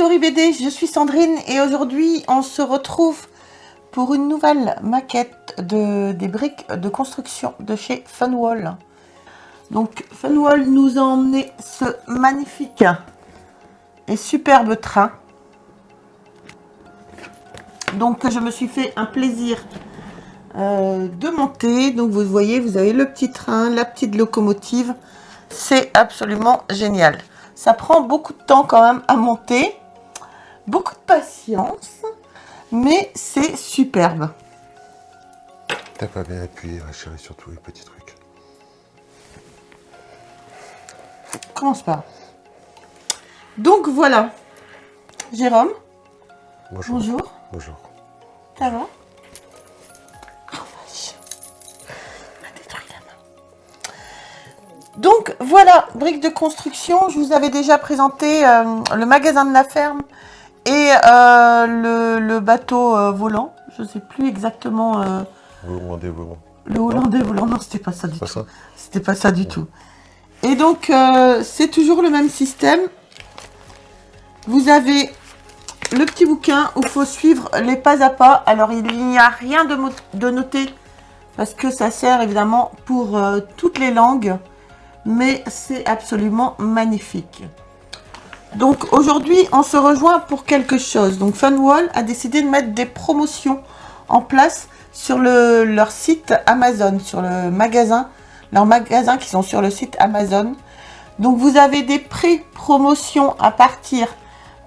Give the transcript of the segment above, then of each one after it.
Story BD, je suis Sandrine et aujourd'hui on se retrouve pour une nouvelle maquette des briques de construction de chez Funwall. Donc Funwall nous a emmené ce magnifique et superbe train. Donc je me suis fait un plaisir de monter. Donc vous voyez, vous avez le petit train, la petite locomotive. C'est absolument génial. Ça prend beaucoup de temps quand même à monter. Beaucoup de patience. Mais c'est superbe. T'as pas bien appuyé, chérie, sur tous les petits trucs. Commence pas. Donc voilà. Jérôme. Bonjour. Bonjour. Bonjour. Ça va? Oh vache. On a détruit la main. Donc voilà, briques de construction. Je vous avais déjà présenté le magasin de la ferme et le bateau volant. Je ne sais plus exactement. Le Hollandais volant. Le Hollandais volant. Non, c'était pas ça du tout. Ça C'était pas ça du tout. Et donc, c'est toujours le même système. Vous avez le petit bouquin où il faut suivre les pas à pas. Alors, il n'y a rien de noté parce que ça sert évidemment pour toutes les langues. Mais c'est absolument magnifique. Donc, aujourd'hui, on se rejoint pour quelque chose. Donc, Funwall a décidé de mettre des promotions en place sur leur site Amazon, sur le magasin, leurs magasins qui sont sur le site Amazon. Donc, vous avez des pré-promotions à partir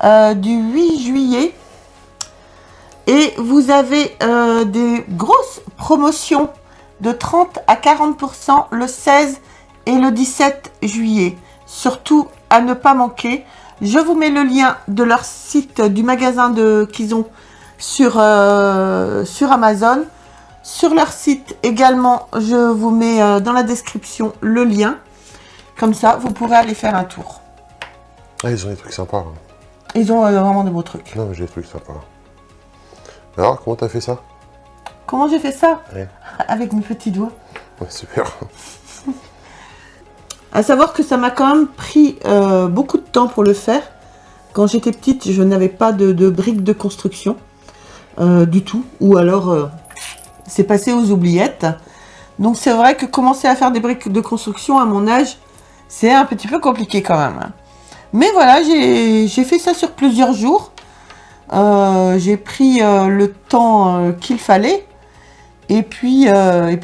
du 8 juillet. Et vous avez des grosses promotions de 30 à 40% le 16 et le 17 juillet. Surtout à ne pas manquer. Je vous mets le lien de leur site, du magasin qu'ils ont sur Amazon. Sur leur site également, je vous mets dans la description le lien. Comme ça, vous pourrez aller faire un tour. Ah, ils ont des trucs sympas. Hein. Ils ont vraiment de beaux trucs. Non, mais j'ai des trucs sympas. Alors, comment t'as fait ça? Comment j'ai fait ça? Ouais. Avec mes petits doigts. Ouais, super. À savoir que ça m'a quand même pris beaucoup de temps pour le faire. Quand j'étais petite, je n'avais pas de briques de construction du tout. Ou alors, c'est passé aux oubliettes. Donc c'est vrai que commencer à faire des briques de construction à mon âge, c'est un petit peu compliqué quand même. Mais voilà, j'ai fait ça sur plusieurs jours. J'ai pris le temps qu'il fallait. Et puis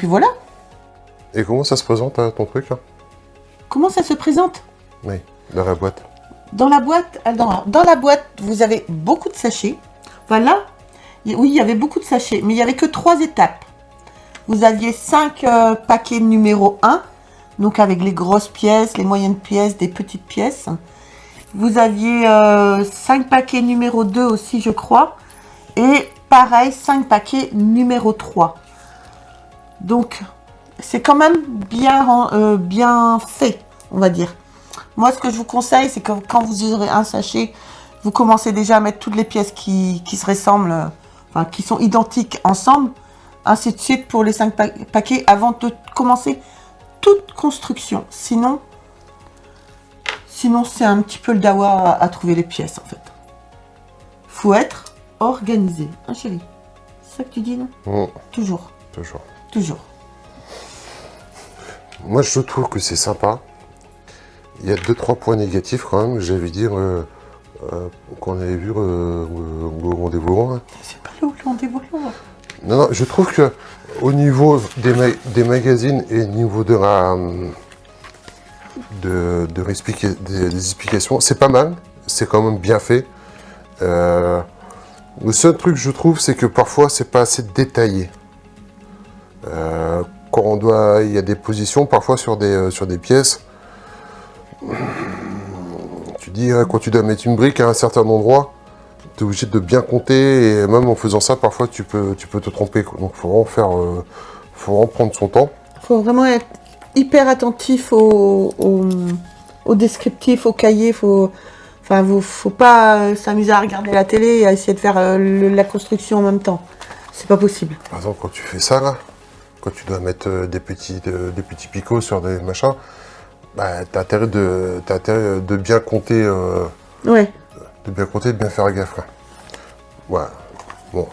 voilà. Et comment ça se présente, ton truc, là? Comment ça se présente? Oui, dans la boîte. Dans la boîte, dans la boîte, vous avez beaucoup de sachets. Voilà. Oui, il y avait beaucoup de sachets, mais il n'y avait que 3 étapes. Vous aviez 5 paquets numéro 1, donc avec les grosses pièces, les moyennes pièces, des petites pièces. Vous aviez 5 paquets numéro 2 aussi, je crois. Et pareil, 5 paquets numéro 3. Donc, c'est quand même bien fait, on va dire. Moi, ce que je vous conseille, c'est que quand vous aurez un sachet, vous commencez déjà à mettre toutes les pièces qui se ressemblent, enfin, qui sont identiques ensemble, ainsi de suite pour les 5 paquets avant de commencer toute construction. Sinon c'est un petit peu le dawa à trouver les pièces, en fait. Faut être organisé, hein, chérie? C'est ça que tu dis, non? Toujours. Toujours. Toujours. Moi, je trouve que c'est sympa. Il y a 2-3 points négatifs, quand même, j'avais dire, qu'on avait vu le Hollandais volant. Hein. C'est pas le Hollandais volant. Non, je trouve que au niveau des magazines et au niveau des explications, c'est pas mal. C'est quand même bien fait. Le seul truc, je trouve, c'est que parfois, c'est pas assez détaillé. Quand il y a des positions, parfois sur des pièces, tu dis, quand tu dois mettre une brique à un certain endroit, tu es obligé de bien compter, et même en faisant ça, parfois tu peux te tromper. Quoi. Donc faut vraiment prendre son temps. Il faut vraiment être hyper attentif au descriptif, au cahier. Faut pas s'amuser à regarder la télé et à essayer de faire la construction en même temps. C'est pas possible. Par exemple, quand tu fais ça là, quand tu dois mettre des petits picots sur des machins, bah, t'as intérêt de bien compter. Ouais. de bien compter, de bien faire gaffe. Quoi. Voilà. Bon.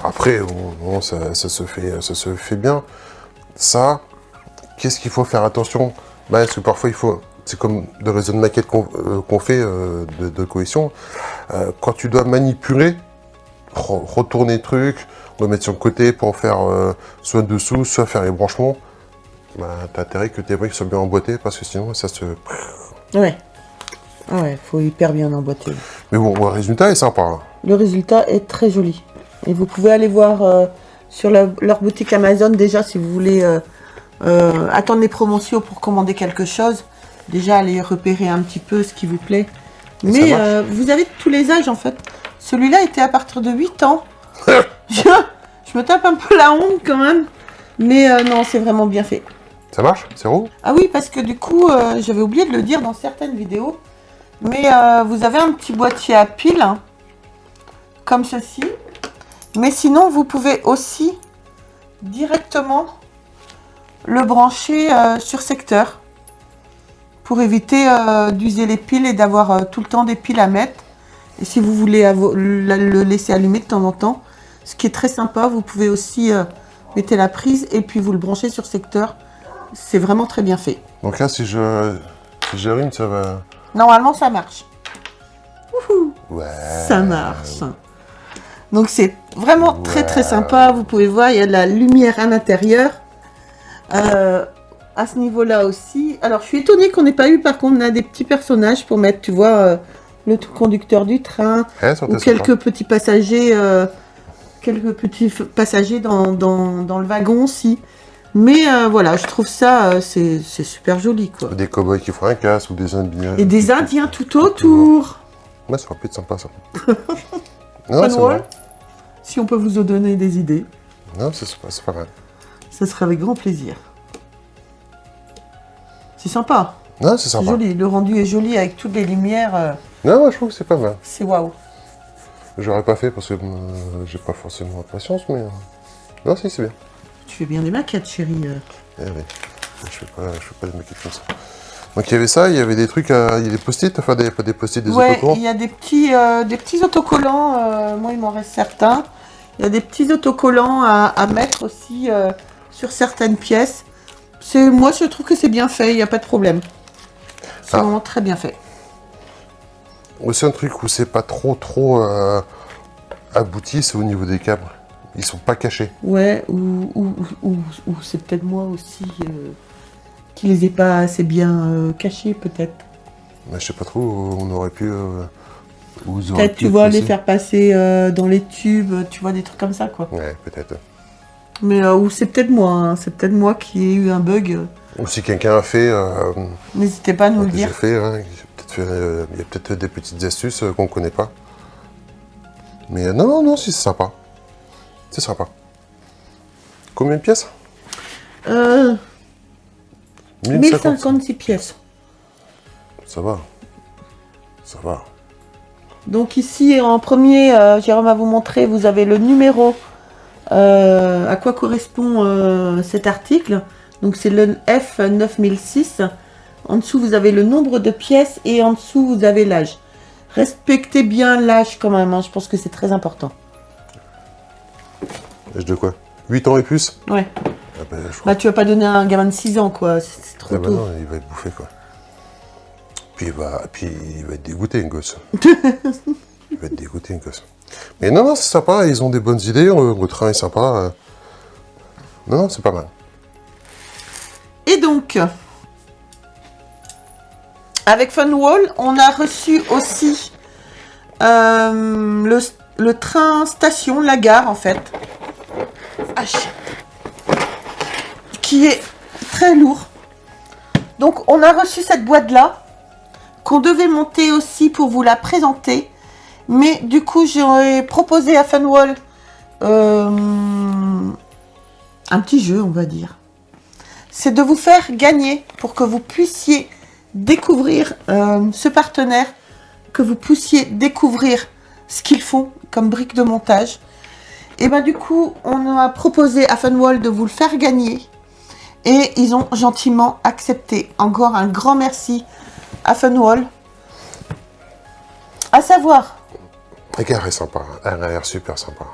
Après, bon, ça se fait bien. Ça, qu'est-ce qu'il faut faire attention? Parce que parfois, il faut... C'est comme de réseaux de maquettes qu'on fait de cohésion. Quand tu dois manipuler, retourner le truc, le mettre sur le côté pour faire soit dessous, soit faire les branchements, t'as intérêt que tes briques soient bien emboîtées parce que sinon, ça se... Ouais. Ouais, faut hyper bien emboîter. Mais bon, le résultat est sympa. Hein. Le résultat est très joli. Et vous pouvez aller voir sur leur boutique Amazon déjà si vous voulez attendre les promotions pour commander quelque chose. Déjà, allez repérer un petit peu ce qui vous plaît. Mais vous avez tous les âges en fait. Celui-là était à partir de 8 ans. je me tape un peu la honte quand même. Mais non, c'est vraiment bien fait. Ça marche? C'est roux? Ah oui, parce que du coup, j'avais oublié de le dire dans certaines vidéos. Mais vous avez un petit boîtier à piles, hein, comme ceci. Mais sinon, vous pouvez aussi directement le brancher sur secteur. Pour éviter d'user les piles et d'avoir tout le temps des piles à mettre. Et si vous voulez le laisser allumer de temps en temps, ce qui est très sympa, vous pouvez aussi mettre la prise et puis vous le branchez sur secteur. C'est vraiment très bien fait. Donc là, si j'allume, ça va... Normalement, ça marche. Wouhou, ouais. ça marche. Donc c'est vraiment très très sympa. Vous pouvez voir, il y a de la lumière à l'intérieur. À ce niveau-là aussi. Alors, je suis étonnée qu'on n'ait pas eu, par contre, on a des petits personnages pour mettre, tu vois, le conducteur du train, ou quelques petits passagers, dans le wagon aussi. Mais voilà, je trouve ça, c'est super joli, quoi. Des cow-boys qui font un casse, ou des Indiens. Et des Indiens tout autour. Ouais, ça va peut-être sympa, ça. Non, si on peut vous donner des idées. Non, c'est pas mal. Ça serait avec grand plaisir. C'est sympa. Non, c'est sympa. Joli. Le rendu est joli avec toutes les lumières. Non, moi, je trouve que c'est pas mal. C'est waouh. J'aurais pas fait parce que j'ai pas forcément la patience, mais... Non, si, c'est bien. Tu fais bien des maquettes, chérie. Eh oui. Je fais pas des maquettes comme ça. Donc il y avait ça, il y avait des trucs, il y a des post-it, enfin pas des post-it, des autocollants. Il y a des petits autocollants, moi il m'en reste certains. Il y a des petits autocollants à mettre aussi sur certaines pièces. Moi je trouve que c'est bien fait, il n'y a pas de problème. C'est vraiment très bien fait. Aussi un truc où c'est pas trop abouti, c'est au niveau des câbles. Ils sont pas cachés. Ouais, ou c'est peut-être moi aussi qui les ai pas assez bien cachés peut-être. Mais je sais pas trop, on aurait pu... peut-être tu vois les faire passer dans les tubes, tu vois des trucs comme ça quoi. Ouais, peut-être. Mais ou c'est peut-être moi, hein, c'est peut-être moi qui ai eu un bug. Ou si quelqu'un a fait... N'hésitez pas à nous le dire. Il y a peut-être des petites astuces qu'on connaît pas. Mais non, si, c'est sympa. C'est sympa. Combien de pièces 1056 pièces. Ça va. Ça va. Donc ici, en premier, Jérôme va vous montrer, vous avez le numéro, à quoi correspond cet article. Donc c'est le F9006. En dessous, vous avez le nombre de pièces et en dessous, vous avez l'âge. Respectez bien l'âge quand même, hein, je pense que c'est très important. L'âge de quoi? 8 ans et plus? Ouais. Ah bah, tu vas pas donner à un gamin de 6 ans, quoi. C'est trop tôt. Non, il va être bouffé, quoi. Puis il va être dégoûté, un gosse. Il va être dégoûté, un gosse. Mais non, c'est sympa, ils ont des bonnes idées, le train est sympa. Non, c'est pas mal. Et donc, avec Funwall, on a reçu aussi le train station, la gare en fait, qui est très lourd. Donc on a reçu cette boîte là, qu'on devait monter aussi pour vous la présenter. Mais du coup, j'ai proposé à Funwall un petit jeu, on va dire. C'est de vous faire gagner pour que vous puissiez découvrir ce partenaire, que vous puissiez découvrir ce qu'ils font comme briques de montage. Et bien du coup, on a proposé à Funwall de vous le faire gagner. Et ils ont gentiment accepté. Encore un grand merci à Funwall. À savoir, Regarde, elle est sympa. Elle a l'air super sympa.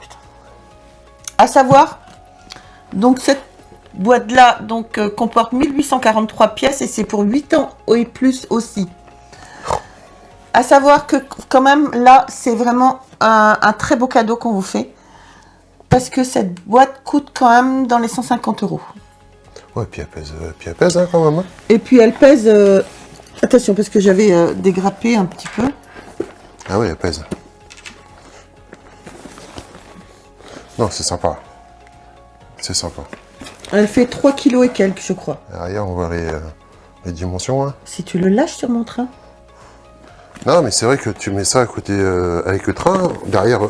donc cette boîte-là comporte 1843 pièces et c'est pour 8 ans et plus aussi. À savoir que quand même, là, c'est vraiment un très beau cadeau qu'on vous fait. Parce que cette boîte coûte quand même dans les 150 €. Ouais, puis elle pèse hein, quand même. Hein. Et puis elle pèse... Attention, parce que j'avais dégrappé un petit peu. Ah oui, elle pèse. Non, c'est sympa. C'est sympa. Elle fait 3 kg et quelques, je crois. Derrière, on voit les dimensions. Hein. Si tu le lâches sur mon train. Non, mais c'est vrai que tu mets ça à côté avec le train, derrière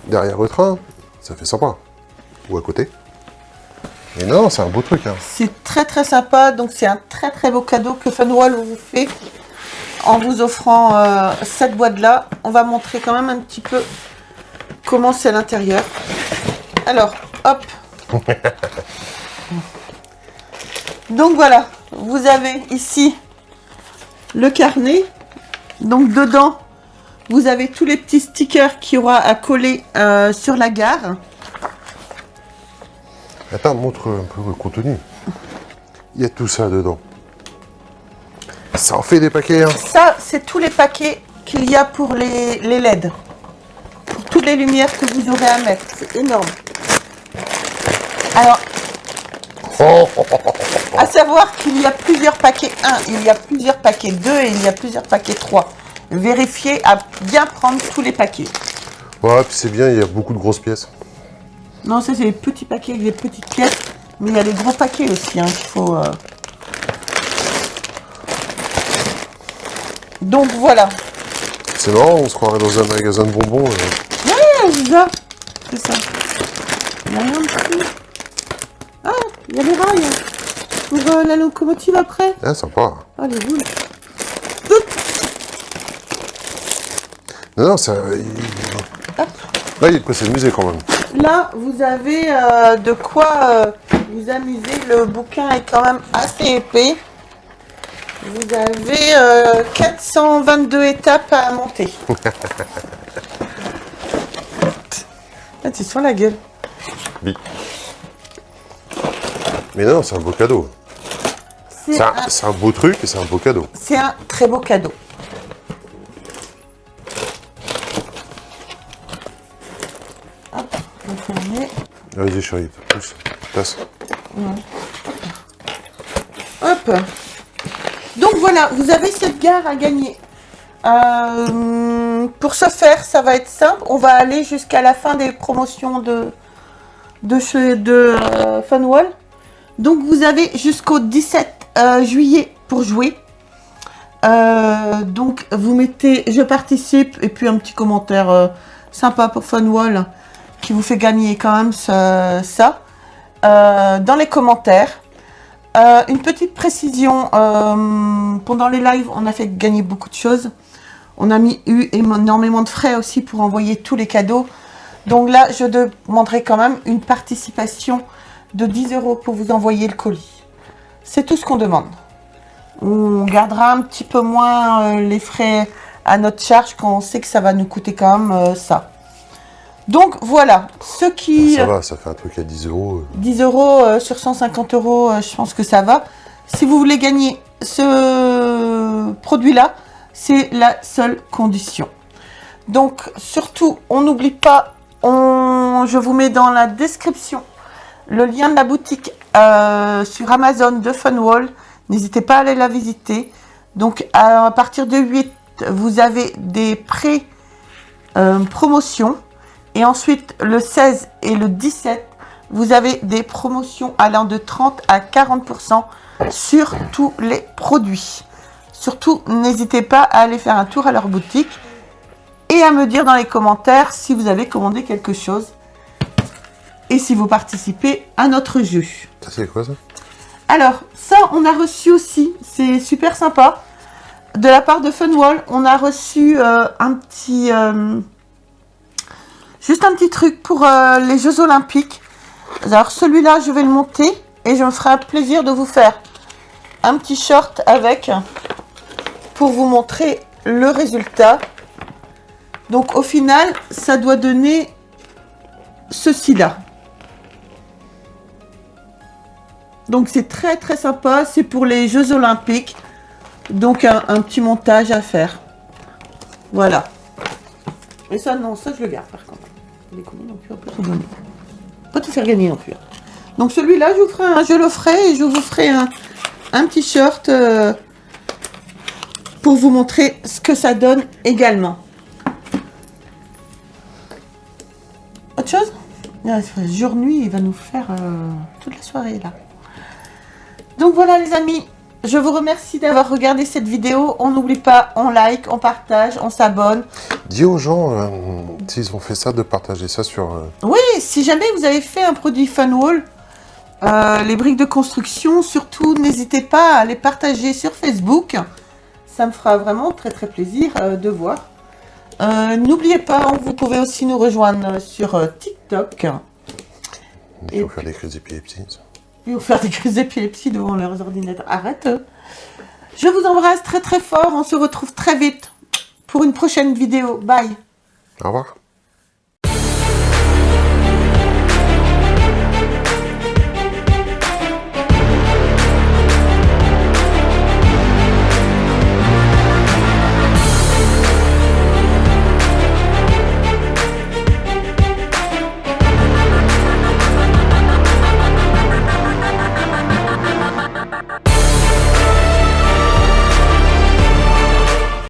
le train, ça fait sympa. Ou à côté. Mais non, c'est un beau truc. Hein. C'est très très sympa. Donc c'est un très très beau cadeau que Funwall vous fait en vous offrant cette boîte-là. On va montrer quand même un petit peu comment c'est à l'intérieur. Alors, hop. Donc voilà, vous avez ici le carnet. Donc dedans, vous avez tous les petits stickers qu'il y aura à coller sur la gare. Attends, montre un peu le contenu. Il y a tout ça dedans. Ça en fait des paquets, hein. Ça, c'est tous les paquets qu'il y a pour les LED. Pour toutes les lumières que vous aurez à mettre. C'est énorme. Alors, à savoir qu'il y a plusieurs paquets 1, il y a plusieurs paquets 2 et il y a plusieurs paquets 3. Vérifiez à bien prendre tous les paquets. Ouais, puis c'est bien, il y a beaucoup de grosses pièces. Non, ça c'est les petits paquets avec des petites pièces. Mais il y a les gros paquets aussi, hein, qu'il faut... Donc voilà. C'est marrant, on se croirait dans un magasin de bonbons. Ouais, c'est ça. C'est ça. Il y a rien dessus. Ah, il y a les rails. Pour la locomotive après. Ah, sympa. Ah, les roules. Non, ça... Là, il y a de quoi s'amuser quand même. Là, vous avez de quoi vous amuser. Le bouquin est quand même assez épais. Vous avez 422 étapes à monter. Là, tu sens la gueule. Oui. Mais non, c'est un beau cadeau. C'est un beau truc et c'est un beau cadeau. C'est un très beau cadeau. Hop, on va fermer. Vas-y, chérie, pousse, passe. Hop. Donc voilà, vous avez cette gare à gagner. Pour ce faire, ça va être simple. On va aller jusqu'à la fin des promotions de Funwall. Donc vous avez jusqu'au 17 juillet pour jouer. Donc vous mettez je participe et puis un petit commentaire sympa pour Funwall qui vous fait gagner quand même ça dans les commentaires. Une petite précision, pendant les lives on a fait gagner beaucoup de choses. On a eu énormément de frais aussi pour envoyer tous les cadeaux. Donc là je demanderai quand même une participation de 10 € pour vous envoyer le colis. C'est tout ce qu'on demande. On gardera un petit peu moins les frais à notre charge quand on sait que ça va nous coûter quand même ça. Donc voilà, ceux qui... Ça va, ça fait un truc à 10 €. 10 € sur 150 €, je pense que ça va. Si vous voulez gagner ce produit-là, c'est la seule condition. Donc surtout, on n'oublie pas, je vous mets dans la description le lien de la boutique sur Amazon de Funwall. N'hésitez pas à aller la visiter. Donc à partir de 8, vous avez des pré-promotions. Et ensuite, le 16 et le 17, vous avez des promotions allant de 30 à 40% sur tous les produits. Surtout, n'hésitez pas à aller faire un tour à leur boutique et à me dire dans les commentaires si vous avez commandé quelque chose et si vous participez à notre jeu. Ça, c'est quoi ça? Alors, ça, on a reçu aussi, c'est super sympa. De la part de Funwall, on a reçu un petit... juste un petit truc pour les Jeux Olympiques. Alors celui-là, je vais le monter et je me ferai un plaisir de vous faire un petit short avec pour vous montrer le résultat. Donc au final, ça doit donner ceci-là. Donc c'est très très sympa, c'est pour les Jeux Olympiques. Donc un petit montage à faire. Voilà. Et ça, non, ça je le garde par contre. Les combien non plus, on peut tout donner. On peut tout faire gagner non plus. Donc celui-là, je le ferai et je vous ferai un t-shirt pour vous montrer ce que ça donne également. Autre chose? Jour-nuit, il va nous faire toute la soirée là. Donc voilà les amis, je vous remercie d'avoir regardé cette vidéo. On n'oublie pas, on like, on partage, on s'abonne. Dis aux gens, s'ils ont fait ça, de partager ça sur... Oui, si jamais vous avez fait un produit Funwall, les briques de construction, surtout n'hésitez pas à les partager sur Facebook. Ça me fera vraiment très très plaisir de voir. N'oubliez pas, vous pouvez aussi nous rejoindre sur TikTok. Il faut faire des crises d'épilepsie. Ils vont faire des crises d'épilepsie devant leurs ordinateurs. Arrête. Je vous embrasse très très fort. On se retrouve très vite pour une prochaine vidéo. Bye. Au revoir.